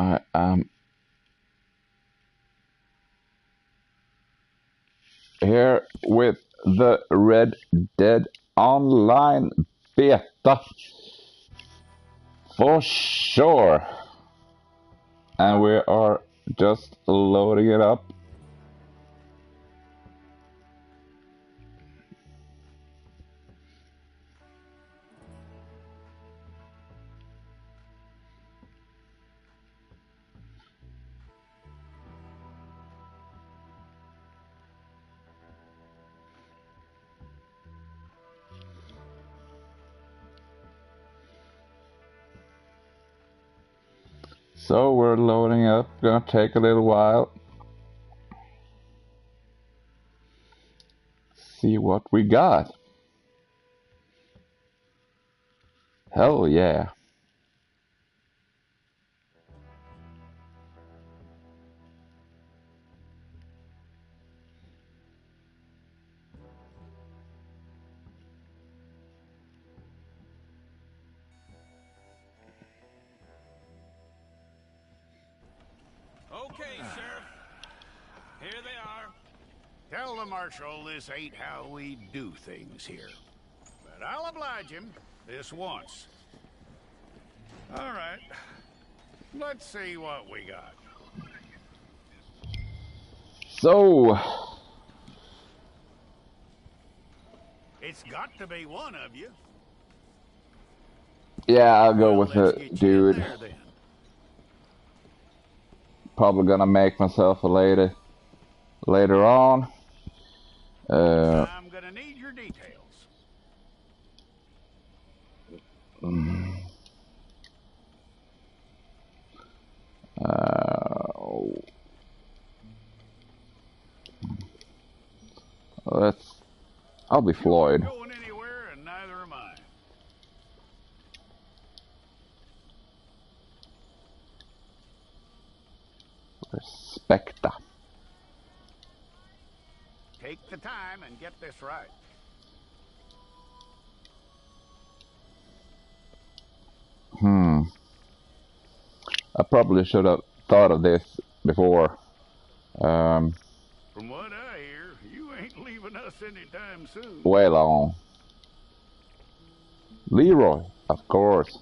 I am here with the Red Dead Online beta for sure, and we are just loading it up. So we're loading up, gonna take a little while. See what we got. Hell yeah. Okay, Sheriff. Here they are. Tell the Marshal this ain't how we do things here. But I'll oblige him this once. All right. Let's see what we got. So, It's got to be one of you. yeah, I'll go with Let's it, get you in dude. there then. Probably gonna make myself a lady later on. I'm gonna need your details. Uh, let's. I'll be You aren't Floyd. going anywhere, and neither am I. Respecta. Take the time and get this right. I probably should have thought of this before. Um, From what I hear, you ain't leaving us anytime soon. way long. Leroy, of course.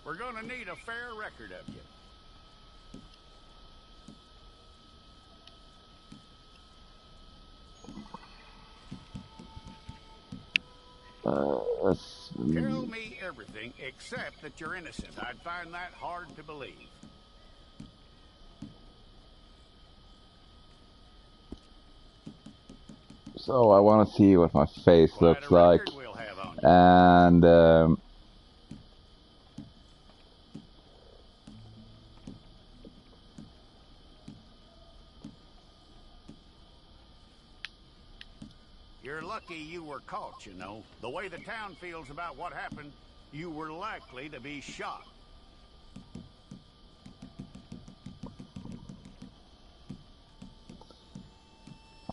We're gonna need a fair record of you. Tell me everything except that you're innocent. I'd find that hard to believe. So I want to see what my face Quite looks a like, record we'll have on you. and You're lucky you were caught, you know. The way the town feels about what happened, you were likely to be shot.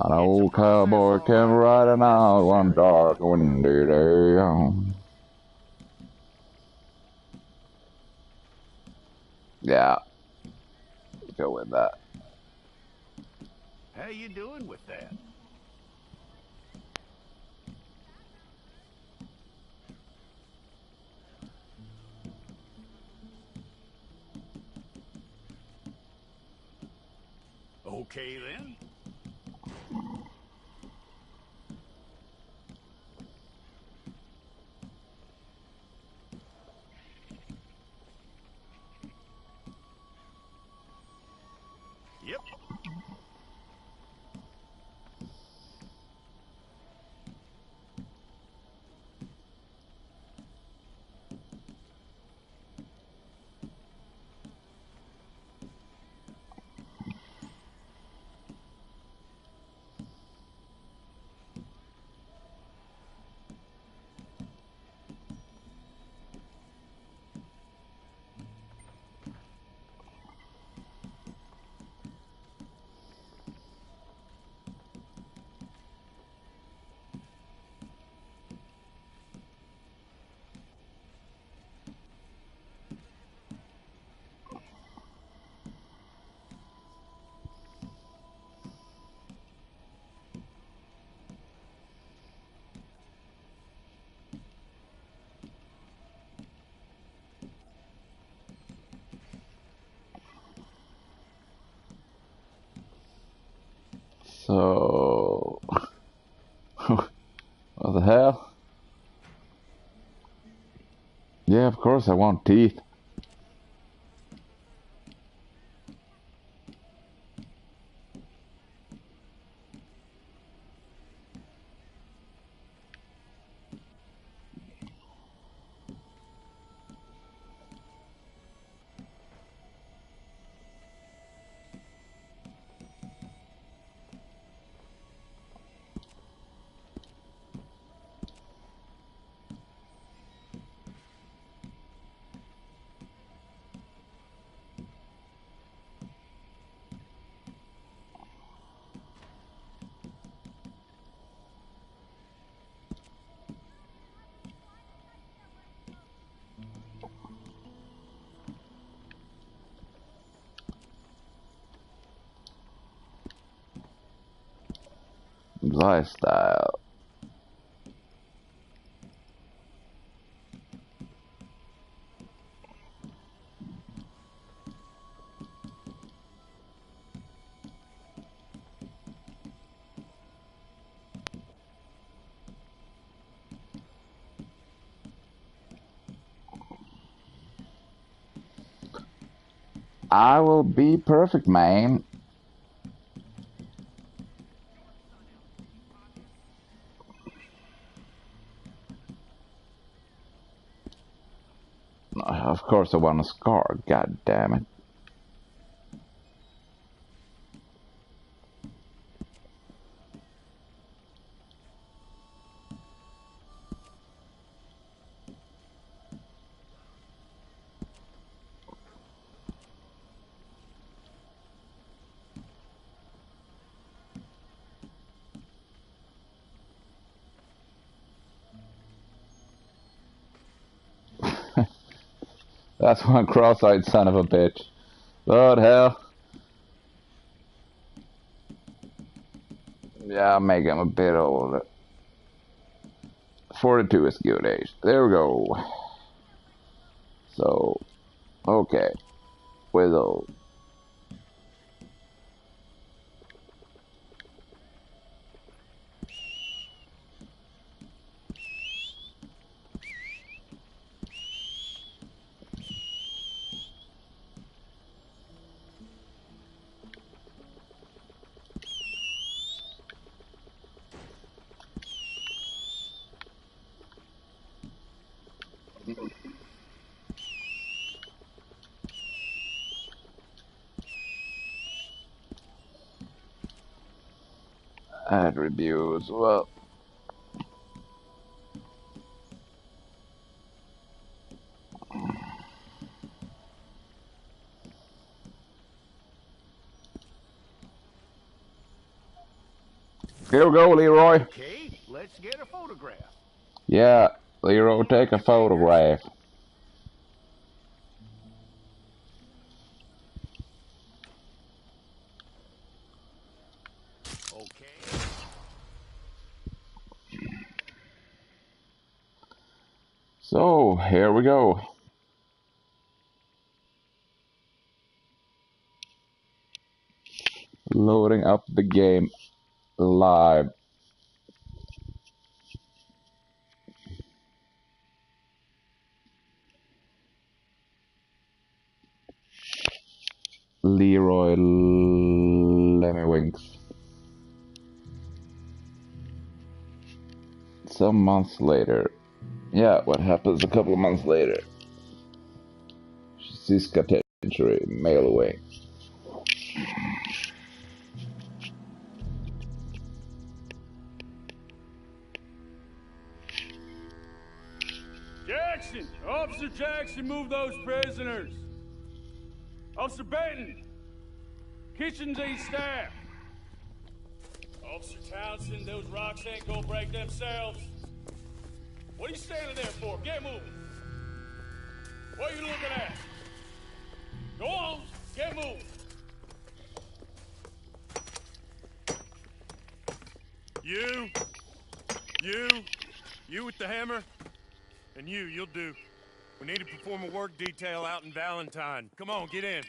an old cowboy came riding out one dark windy day. Yeah, go with that. How you doing with that? Okay then. Yep. So, what the hell? Yeah, of course I want teeth. Lifestyle. I will be perfect, man. Of course I want a scar, god damn it. That's one cross-eyed son of a bitch. Lord hell. Yeah, I'll make him a bit older. 42 is good age. There we go. So, okay. Wiggle. Attributes. Well, here we go, Leroy. Okay, let's get a photograph. Yeah, Leroy, take a photograph. Okay. So, here we go. Loading up the game live. Leroy Lemmiwinks. Some months later. Yeah, what happens a couple of months later? Siska Tenchery, mail away. Jackson! Officer Jackson, move those prisoners! Officer Benton! Kitchens ain't staffed! Officer Townsend, those rocks ain't gonna break themselves. What are you standing there for? Get moving! What are you looking at? Go on, get moving! You with the hammer? And you'll do. We need to perform a work detail out in Valentine. Come on, get in.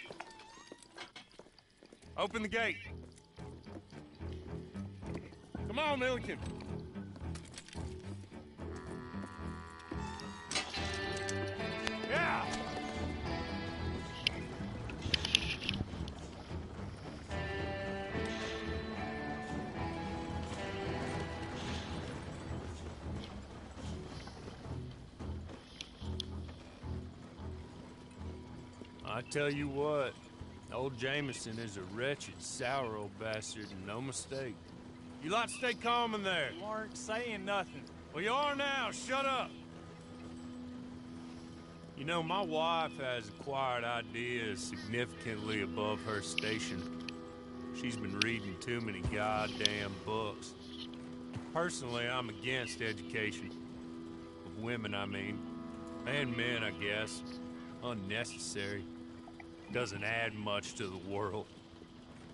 Open the gate. Come on, Milliken. Yeah. I tell you what, old Jameson is a wretched, sour old bastard, and no mistake. You lot stay calm in there. You aren't saying nothing. Well, you are now. Shut up. You know, my wife has acquired ideas significantly above her station. She's been reading too many goddamn books. Personally, I'm against education. Of women, I mean. And men, I guess. Unnecessary. Doesn't add much to the world.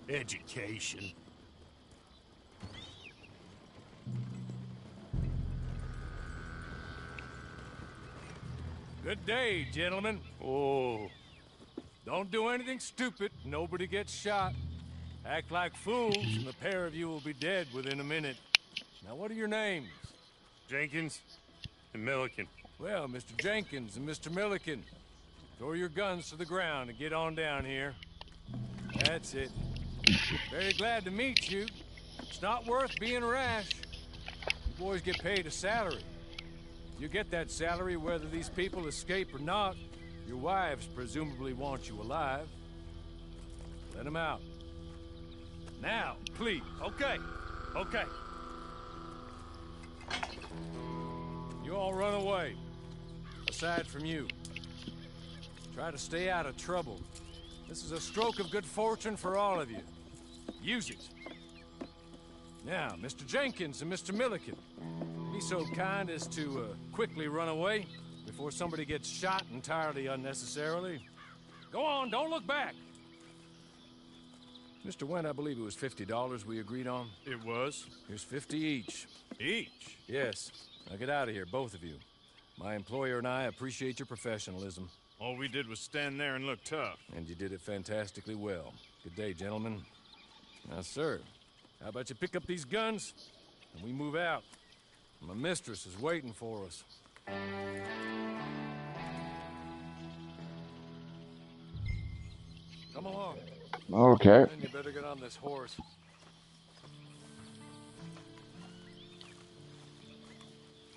Education. Good day, gentlemen. Oh, Don't do anything stupid. Nobody gets shot. Act like fools, and the pair of you will be dead within a minute. Now, what are your names? Jenkins and Milliken. Well, Mr. Jenkins and Mr. Milliken, throw your guns to the ground and get on down here. That's it. Very glad to meet you. It's not worth being rash. You boys get paid a salary. You get that salary whether these people escape or not. Your wives presumably want you alive. Let them out. Now, please. Okay, okay. You all run away. Aside from you. Try to stay out of trouble. This is a stroke of good fortune for all of you. Use it. Now, Mr. Jenkins and Mr. Milliken, be so kind as to quickly run away before somebody gets shot entirely unnecessarily. Go on, don't look back. Mr. Wendt, I believe it was $50 we agreed on. It was. Here's 50 each. Each? Yes. Now get out of here, both of you. My employer and I appreciate your professionalism. All we did was stand there and look tough. And you did it fantastically well. Good day, gentlemen. Now, sir, how about you pick up these guns and we move out? My mistress is waiting for us. Come along. Okay. Then you better get on this horse.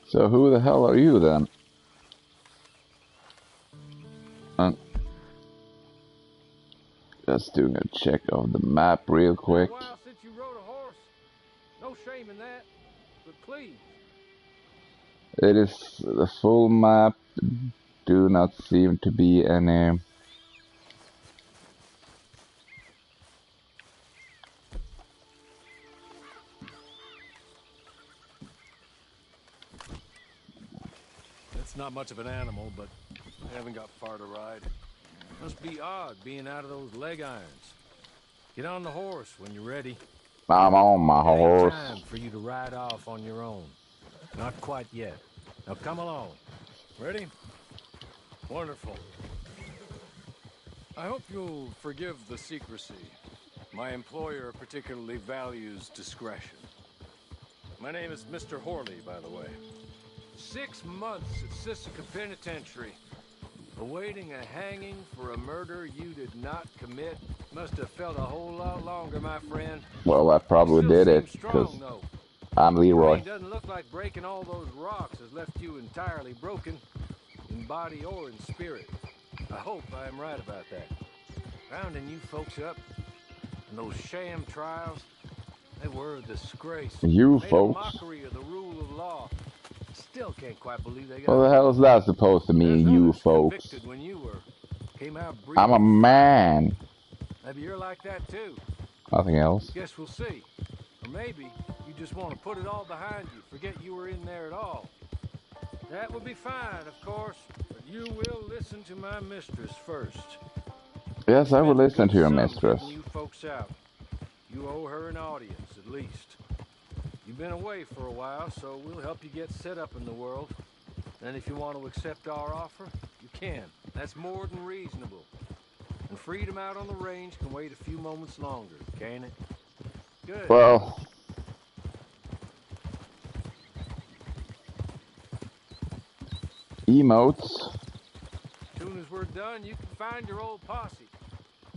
So who the hell are you then? Just doing a check of the map real quick. It's been a while since you rode a horse. No shame in that, but please. It is the full map. Do not seem to be any. It's not much of an animal, but I haven't got far to ride. Must be odd being out of those leg irons. Get on the horse when you're ready. I'm on my It ain't horse. time for you to ride off on your own. Not quite yet. Now come along. Ready? Wonderful. I hope you'll forgive the secrecy. My employer particularly values discretion. My name is Mr. Horley, by the way. 6 months at Sisika Penitentiary. Awaiting a hanging for a murder you did not commit. Must have felt a whole lot longer, my friend. Well, I probably Still did it seems because strong, though. I'm Leroy. It doesn't look like breaking all those rocks has left you entirely broken, in body or in spirit. I hope I am right about that. Rounding you folks up, and those sham trials, they were a disgrace. You Made folks. a mockery of the rule of law. Still can't quite believe they got. What the hell is that supposed to mean, There's you others folks? convicted when you were. Came out I'm a breathing. man. Maybe you're like that too. Nothing else. Guess we'll see. Or maybe you just want to put it all behind you, forget you were in there at all. That would be fine, of course, but you will listen to my mistress first. Yes, I will Spent a listen good to your sum mistress. getting you folks out. You owe her an audience, at least. You've been away for a while, so we'll help you get set up in the world. And if you want to accept our offer, you can. That's more than reasonable. And freedom out on the range can wait a few moments longer, can't it? Good. Well, emotes. As soon as we're done, you can find your old posse.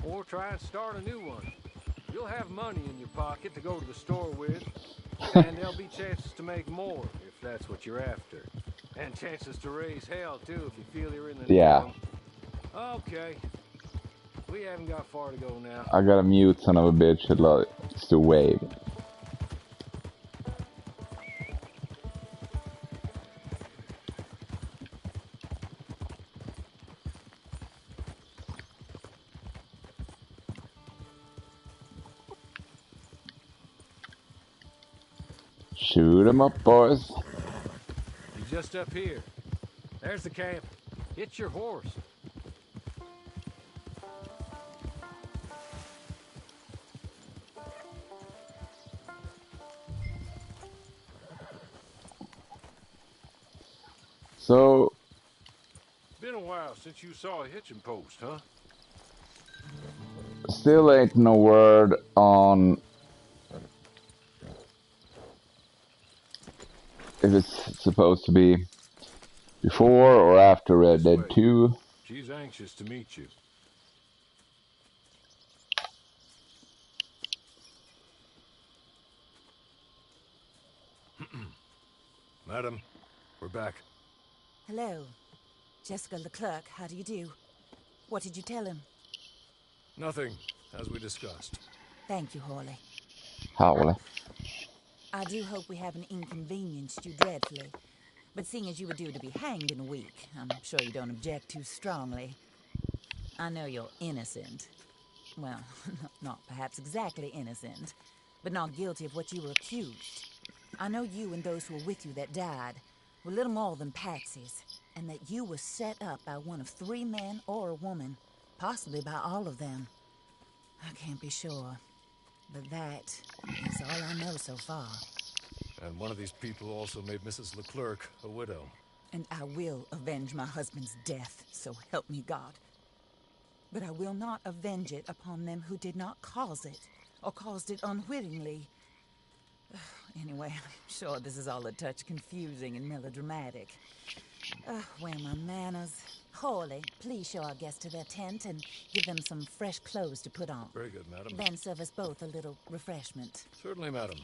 Or try and start a new one. You'll have money in your pocket to go to the store with. And there'll be chances to make more, if that's what you're after. And chances to raise hell, too, if you feel you're in the need Yeah. of 'em. Okay. We haven't got far to go now. I gotta mute son of a bitch. It likes to wave. Shoot 'em up, boys. You're just up here. There's the camp. Get your horse. So, Been a while since you saw a hitching post, huh? still ain't no word on if it's supposed to be before or after Red Dead 2. She's anxious to meet you. Madam, we're back. Hello. Jessica Leclerc, how do you do? What did you tell him? Nothing, as we discussed. Thank you, Hawley. Howley. I do hope we haven't inconvenienced you dreadfully. But seeing as you were due to be hanged in a week, I'm sure you don't object too strongly. I know you're innocent. Well, not perhaps exactly innocent, but not guilty of what you were accused. I know you and those who were with you that died were little more than patsies, and that you were set up by one of 3 men or a woman, possibly by all of them. I can't be sure, but that is all I know so far. And one of these people also made Mrs. Leclerc a widow. And I will avenge my husband's death, so help me God. But I will not avenge it upon them who did not cause it, or caused it unwittingly. Anyway, I'm sure this is all a touch confusing and melodramatic. Where are my manners? Hawley, please show our guests to their tent and give them some fresh clothes to put on. Very good, madam. Then serve us both a little refreshment. Certainly, madam.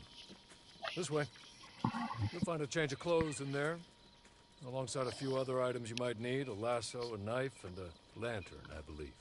This way. You'll find a change of clothes in there, alongside a few other items you might need, a lasso, a knife, and a lantern, I believe.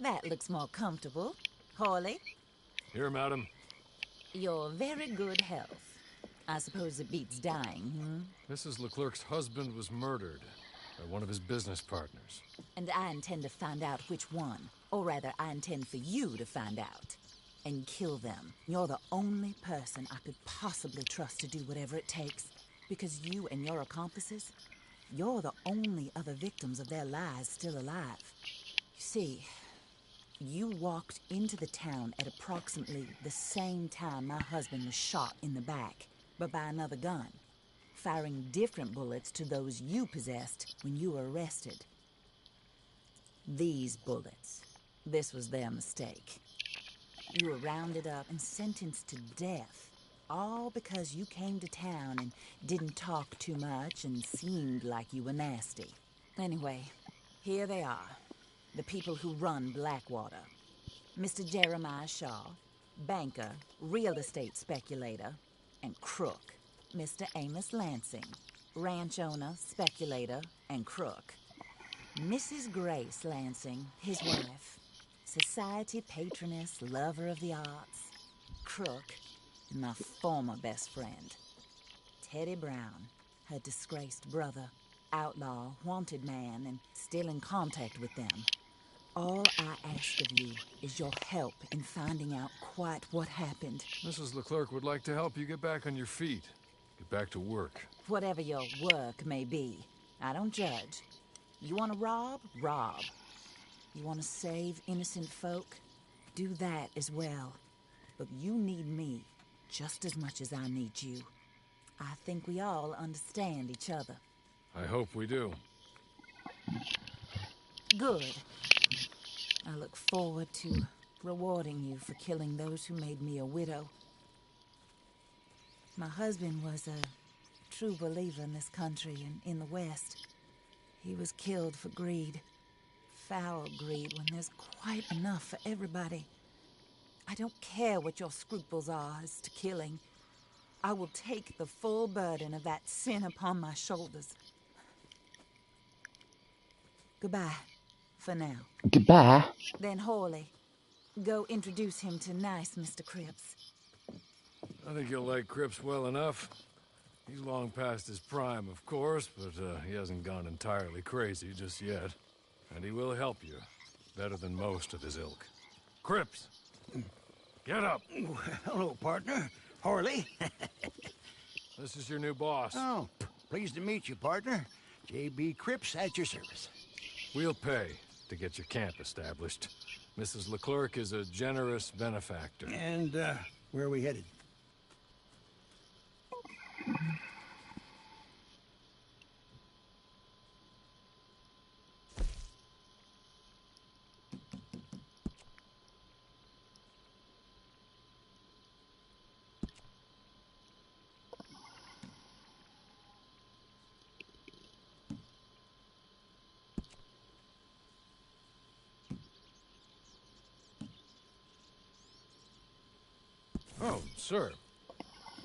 That looks more comfortable. Hawley, Here, madam. your very good health. I suppose it beats dying, hmm? Mrs. Leclerc's husband was murdered by one of his business partners. And I intend to find out which one. Or rather, I intend for you to find out. And kill them. You're the only person I could possibly trust to do whatever it takes. Because you and your accomplices, you're the only other victims of their lies still alive. You see, you walked into the town at approximately the same time my husband was shot in the back, but by another gun, firing different bullets to those you possessed when you were arrested. These bullets, this was their mistake. You were rounded up and sentenced to death, all because you came to town and didn't talk too much and seemed like you were nasty. Anyway, here they are, the people who run Blackwater. Mr. Jeremiah Shaw, banker, real estate speculator, and crook. Mr. Amos Lansing, ranch owner, speculator, and crook. Mrs. Grace Lansing, his wife, society patroness, lover of the arts, crook, and my former best friend. Teddy Brown, her disgraced brother, outlaw, wanted man, and still in contact with them. All I ask of you is your help in finding out quite what happened. Mrs. Leclerc would like to help you get back on your feet. Get back to work. Whatever your work may be, I don't judge. You want to rob? Rob. You want to save innocent folk? Do that as well. But you need me just as much as I need you. I think we all understand each other. I hope we do. Good. I look forward to rewarding you for killing those who made me a widow. My husband was a true believer in this country and in the West. He was killed for greed. Foul greed when there's quite enough for everybody. I don't care what your scruples are as to killing. I will take the full burden of that sin upon my shoulders. Goodbye, for now. Goodbye. Then Hawley, go introduce him to nice Mr. Cripps. I think you'll like Cripps well enough. He's long past his prime, of course, but he hasn't gone entirely crazy just yet. And he will help you, better than most of his ilk. Cripps, get up. Hello, partner. Hawley. This is your new boss. Oh, pleased to meet you, partner. J.B. Cripps at your service. We'll pay to get your camp established. Mrs. Leclerc is a generous benefactor. And, where are we headed? Oh, sir.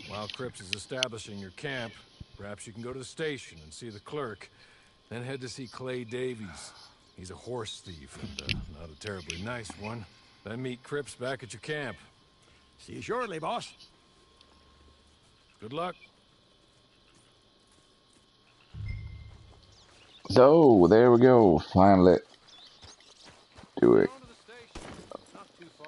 While Cripps is establishing your camp, perhaps you can go to the station and see the clerk, then head to see Clay Davies. He's a horse thief, and not a terribly nice one. Then meet Cripps back at your camp. See you shortly, boss. Good luck. So, there we go. Finally. Do it. Going to the station. Not too far.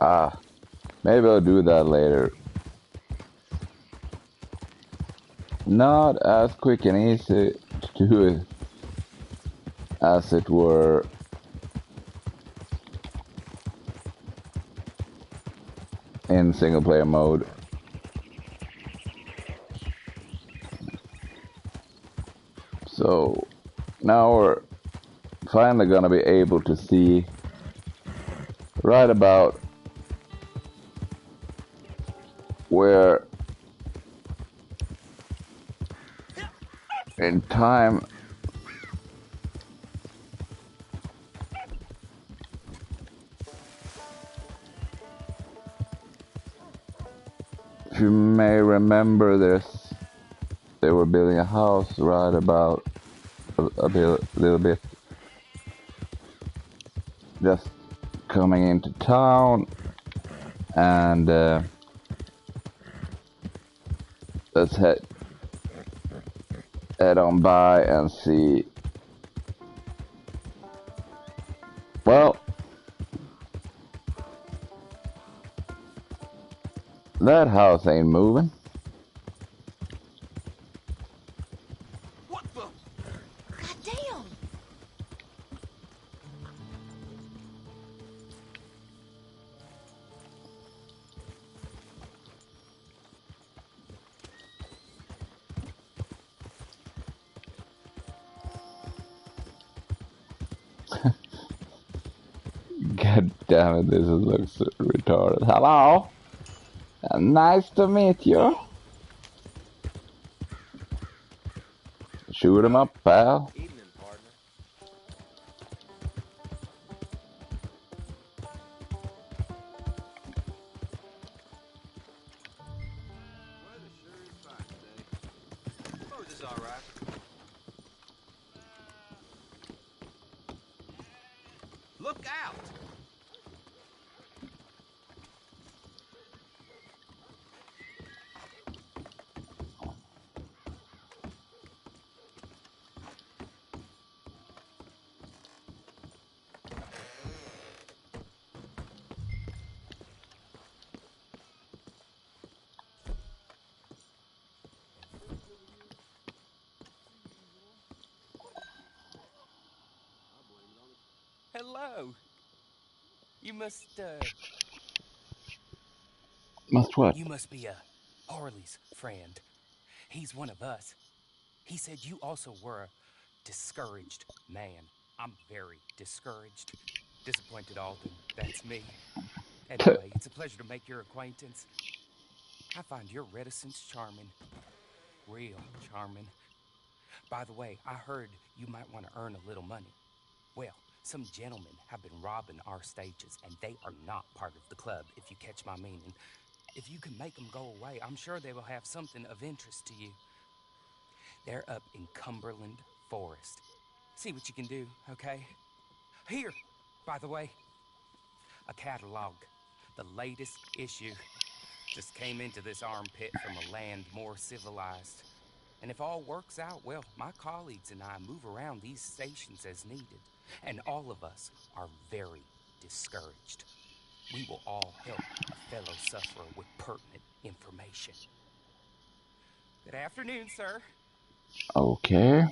Ah, maybe I'll do that later. Not as quick and easy to do it as it were in single player mode. So now we're finally gonna be able to see right about where in time if you may remember this, they were building a house right about a little bit just coming into town, and let's head on by and see. Well, that house ain't moving. What the? Goddamn! God damn it, this looks retarded. Hello? Nice to meet you. Shoot him up, pal. Evening, partner. Weather sure is fine today. Weather's all right. Look out! Hello. You must, Must what? You must be, Harley's friend. He's one of us. He said you also were a discouraged man. I'm very discouraged. Disappointed Alden. That's me. Anyway, it's a pleasure to make your acquaintance. I find your reticence charming. Real charming. By the way, I heard you might want to earn a little money. Well, some gentlemen have been robbing our stages, and they are not part of the club, if you catch my meaning. If you can make them go away, I'm sure they will have something of interest to you. They're up in Cumberland Forest. See what you can do, okay? Here, by the way, a catalog. The latest issue. Just came into this armpit from a land more civilized. And if all works out, well, my colleagues and I move around these stations as needed. And all of us are very discouraged. We will all help a fellow sufferer with pertinent information. Good afternoon, sir. Okay.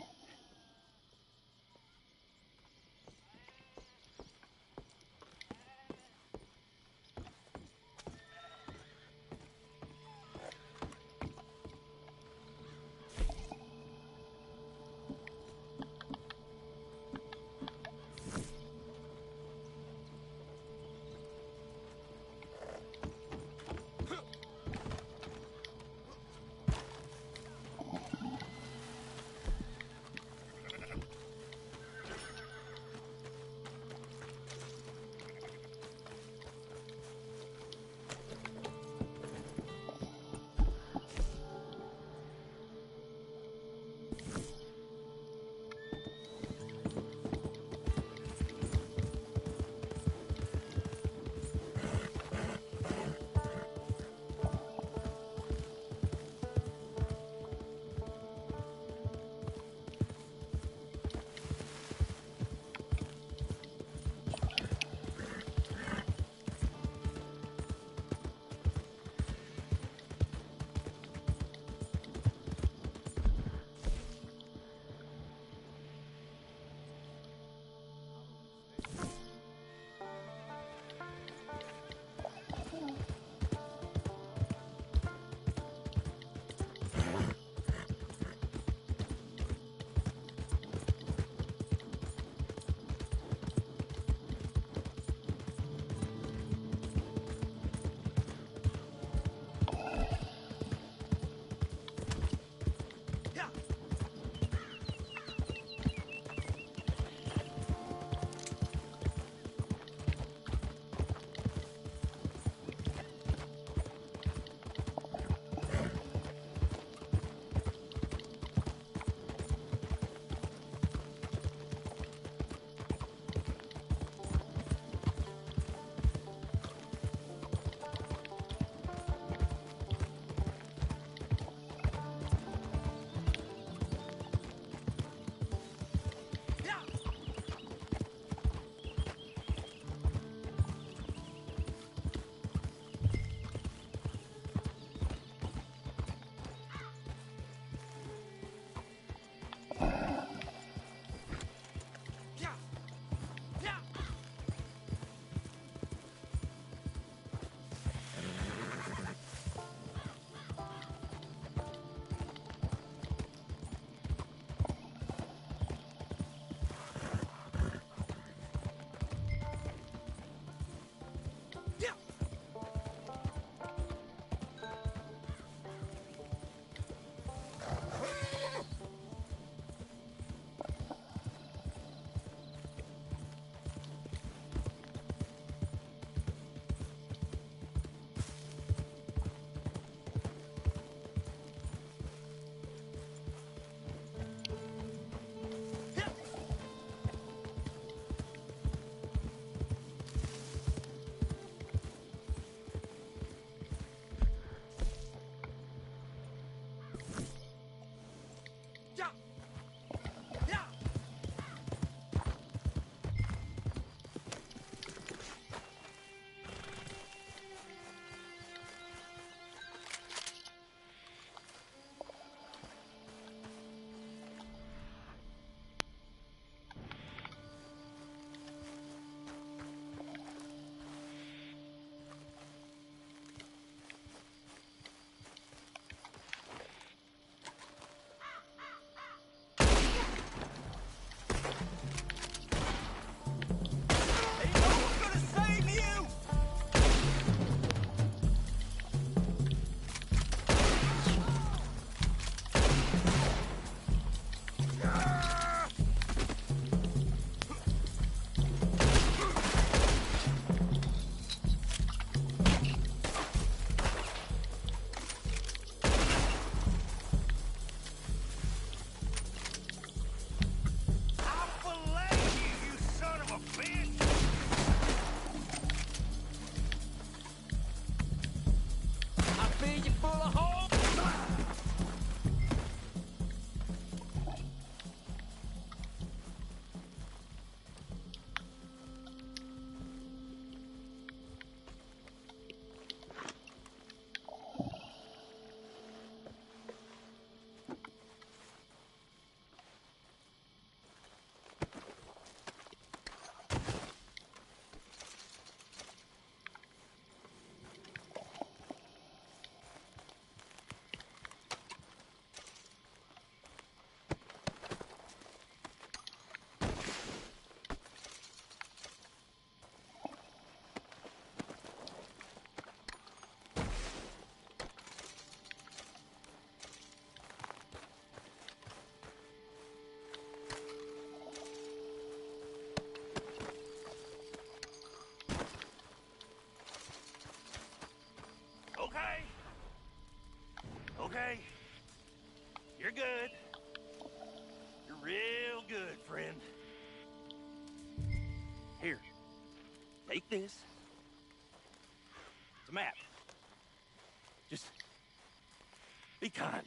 Take this. It's a map. Just be kind.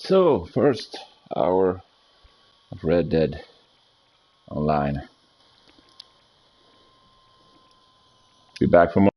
So, first hour of Red Dead Online. Be back for more.